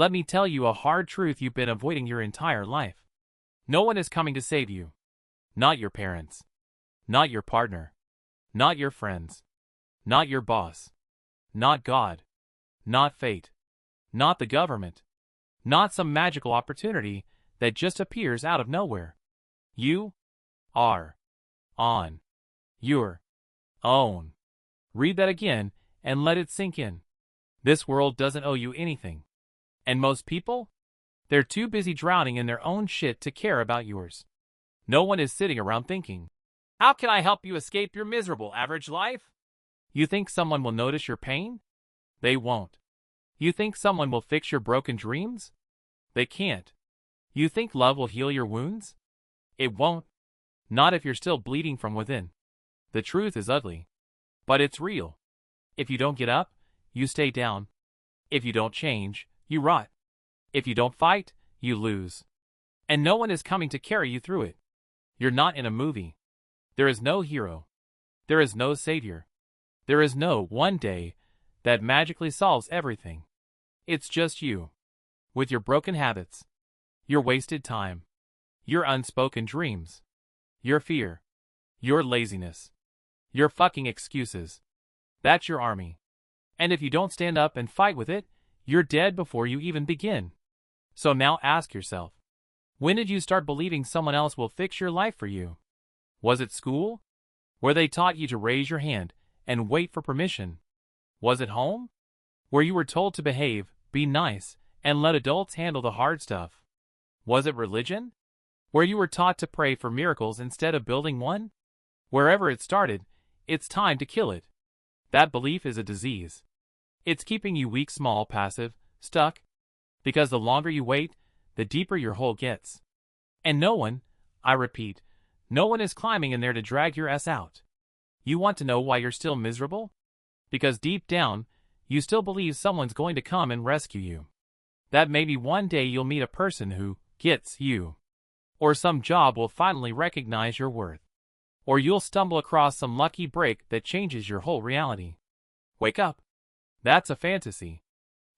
Let me tell you a hard truth you've been avoiding your entire life. No one is coming to save you. Not your parents. Not your partner. Not your friends. Not your boss. Not God. Not fate. Not the government. Not some magical opportunity that just appears out of nowhere. You are on your own. Read that again and let it sink in. This world doesn't owe you anything. And most people? They're too busy drowning in their own shit to care about yours. No one is sitting around thinking, how can I help you escape your miserable average life? You think someone will notice your pain? They won't. You think someone will fix your broken dreams? They can't. You think love will heal your wounds? It won't. Not if you're still bleeding from within. The truth is ugly. But it's real. If you don't get up, you stay down. If you don't change, you rot. If you don't fight, you lose. And no one is coming to carry you through it. You're not in a movie. There is no hero. There is no savior. There is no one day that magically solves everything. It's just you. With your broken habits. Your wasted time. Your unspoken dreams. Your fear. Your laziness. Your fucking excuses. That's your army. And if you don't stand up and fight with it, you're dead before you even begin. So now ask yourself, when did you start believing someone else will fix your life for you? Was it school? Where they taught you to raise your hand and wait for permission? Was it home? Where you were told to behave, be nice, and let adults handle the hard stuff? Was it religion? Where you were taught to pray for miracles instead of building one? Wherever it started, it's time to kill it. That belief is a disease. It's keeping you weak, small, passive, stuck. Because the longer you wait, the deeper your hole gets. And no one, I repeat, no one is climbing in there to drag your ass out. You want to know why you're still miserable? Because deep down, you still believe someone's going to come and rescue you. That maybe one day you'll meet a person who gets you. Or some job will finally recognize your worth. Or you'll stumble across some lucky break that changes your whole reality. Wake up. That's a fantasy.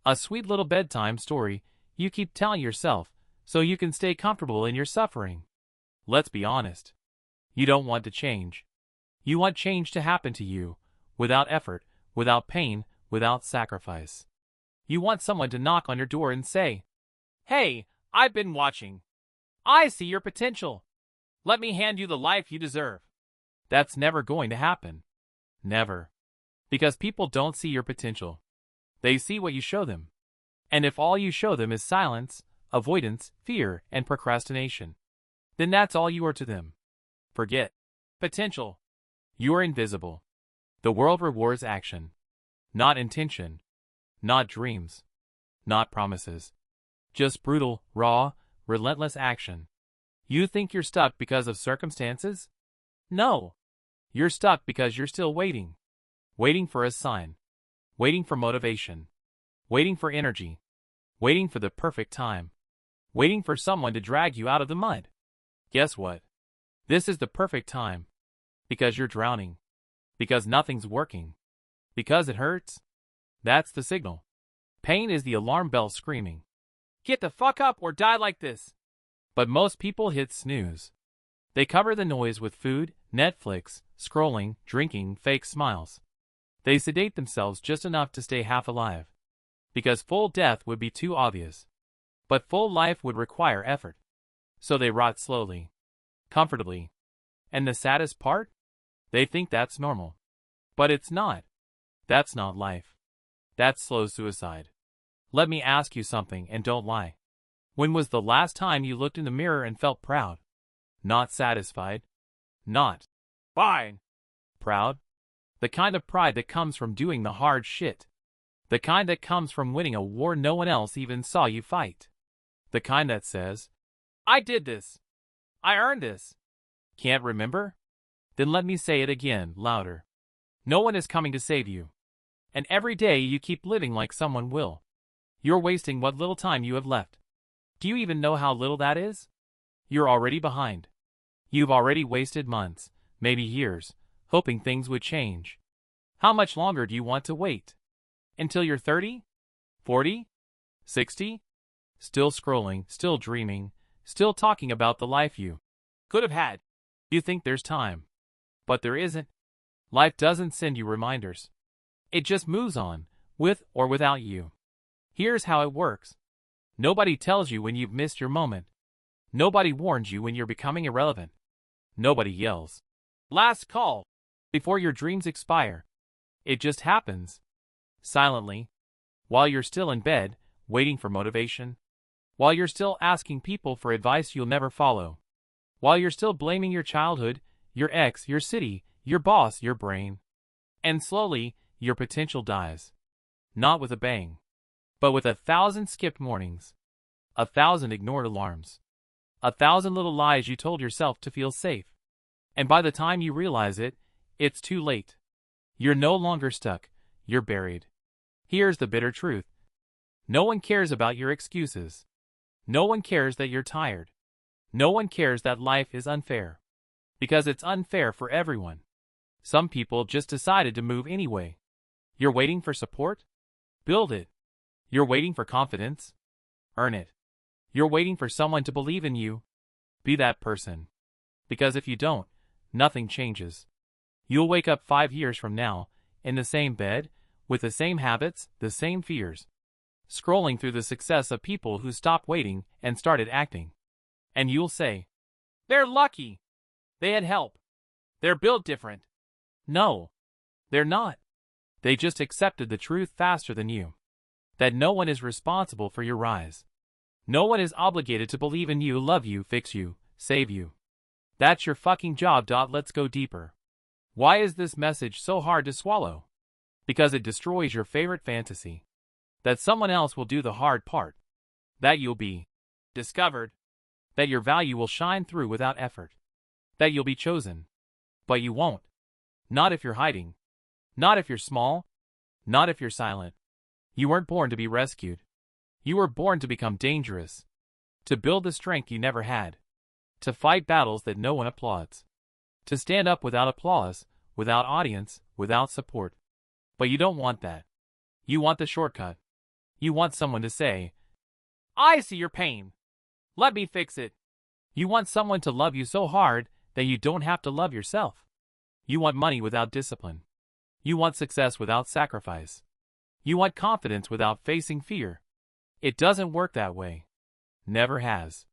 A sweet little bedtime story you keep telling yourself so you can stay comfortable in your suffering. Let's be honest. You don't want to change. You want change to happen to you, without effort, without pain, without sacrifice. You want someone to knock on your door and say, "Hey, I've been watching. I see your potential. Let me hand you the life you deserve." That's never going to happen. Never. Because people don't see your potential. They see what you show them. And if all you show them is silence, avoidance, fear, and procrastination, then that's all you are to them. Forget potential. You are invisible. The world rewards action, not intention, not dreams, not promises. Just brutal, raw, relentless action. You think you're stuck because of circumstances? No. You're stuck because you're still waiting. Waiting for a sign. Waiting for motivation. Waiting for energy. Waiting for the perfect time. Waiting for someone to drag you out of the mud. Guess what? This is the perfect time. Because you're drowning. Because nothing's working. Because it hurts. That's the signal. Pain is the alarm bell screaming, "Get the fuck up or die like this." But most people hit snooze. They cover the noise with food, Netflix, scrolling, drinking, fake smiles. They sedate themselves just enough to stay half alive. Because full death would be too obvious. But full life would require effort. So they rot slowly. Comfortably. And the saddest part? They think that's normal. But it's not. That's not life. That's slow suicide. Let me ask you something and don't lie. When was the last time you looked in the mirror and felt proud? Not satisfied. Not fine. Proud? The kind of pride that comes from doing the hard shit. The kind that comes from winning a war no one else even saw you fight. The kind that says, "I did this. I earned this." Can't remember? Then let me say it again, louder. No one is coming to save you. And every day you keep living like someone will. You're wasting what little time you have left. Do you even know how little that is? You're already behind. You've already wasted months, maybe years, hoping things would change. How much longer do you want to wait? Until you're 30? 40? 60? Still scrolling, still dreaming, still talking about the life you could have had. You think there's time. But there isn't. Life doesn't send you reminders. It just moves on, with or without you. Here's how it works. Nobody tells you when you've missed your moment. Nobody warns you when you're becoming irrelevant. Nobody yells, "Last call," before your dreams expire. It just happens. Silently. While you're still in bed, waiting for motivation. While you're still asking people for advice you'll never follow. While you're still blaming your childhood, your ex, your city, your boss, your brain. And slowly, your potential dies. Not with a bang, but with 1,000 skipped mornings. 1,000 ignored alarms. 1,000 little lies you told yourself to feel safe. And by the time you realize it, it's too late. You're no longer stuck, you're buried. Here's the bitter truth. No one cares about your excuses. No one cares that you're tired. No one cares that life is unfair. Because it's unfair for everyone. Some people just decided to move anyway. You're waiting for support? Build it. You're waiting for confidence? Earn it. You're waiting for someone to believe in you? Be that person. Because if you don't, nothing changes. You'll wake up 5 years from now, in the same bed, with the same habits, the same fears. Scrolling through the success of people who stopped waiting and started acting. And you'll say, "They're lucky. They had help. They're built different." No, they're not. They just accepted the truth faster than you. That no one is responsible for your rise. No one is obligated to believe in you, love you, fix you, save you. That's your fucking job. Let's go deeper. Why is this message so hard to swallow? Because it destroys your favorite fantasy. That someone else will do the hard part. That you'll be discovered. That your value will shine through without effort. That you'll be chosen. But you won't. Not if you're hiding. Not if you're small. Not if you're silent. You weren't born to be rescued. You were born to become dangerous. To build the strength you never had. To fight battles that no one applauds. To stand up without applause, without audience, without support. But you don't want that. You want the shortcut. You want someone to say, "I see your pain. Let me fix it." You want someone to love you so hard that you don't have to love yourself. You want money without discipline. You want success without sacrifice. You want confidence without facing fear. It doesn't work that way. Never has.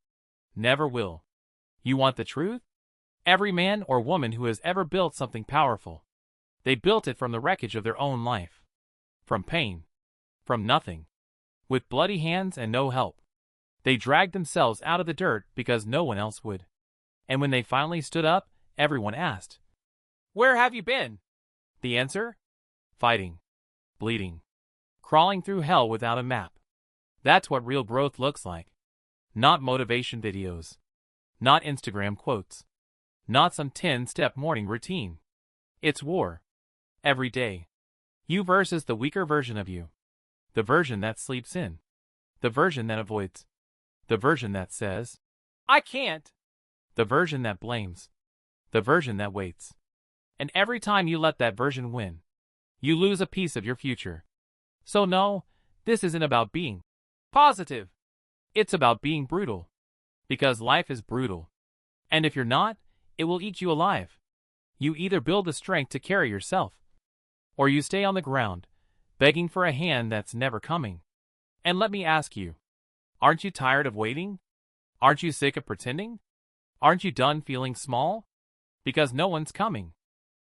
Never will. You want the truth? Every man or woman who has ever built something powerful, they built it from the wreckage of their own life. From pain. From nothing. With bloody hands and no help. They dragged themselves out of the dirt because no one else would. And when they finally stood up, everyone asked, "Where have you been?" The answer? Fighting. Bleeding. Crawling through hell without a map. That's what real growth looks like. Not motivation videos. Not Instagram quotes. Not some 10-step morning routine. It's war. Every day. You versus the weaker version of you. The version that sleeps in. The version that avoids. The version that says, "I can't." The version that blames. The version that waits. And every time you let that version win, you lose a piece of your future. So no, this isn't about being positive. It's about being brutal. Because life is brutal. And if you're not, it will eat you alive. You either build the strength to carry yourself, or you stay on the ground, begging for a hand that's never coming. And let me ask you, aren't you tired of waiting? Aren't you sick of pretending? Aren't you done feeling small? Because no one's coming.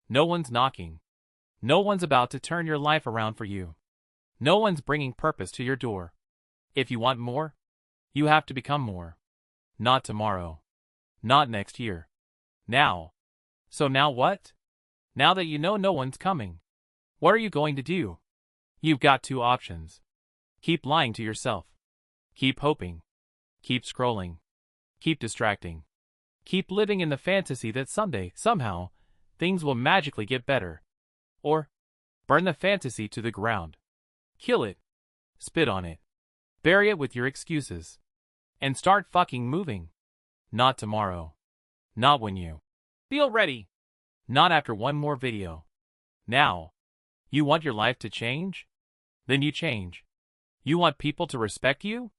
No one's knocking. No one's about to turn your life around for you. No one's bringing purpose to your door. If you want more, you have to become more. Not tomorrow. Not next year. Now. So now what? Now that you know no one's coming, what are you going to do? You've got two options. Keep lying to yourself. Keep hoping. Keep scrolling. Keep distracting. Keep living in the fantasy that someday, somehow, things will magically get better. Or, burn the fantasy to the ground. Kill it. Spit on it. Bury it with your excuses. And start fucking moving. Not tomorrow. Not when you feel ready. Not after one more video. Now. You want your life to change? Then you change. You want people to respect you?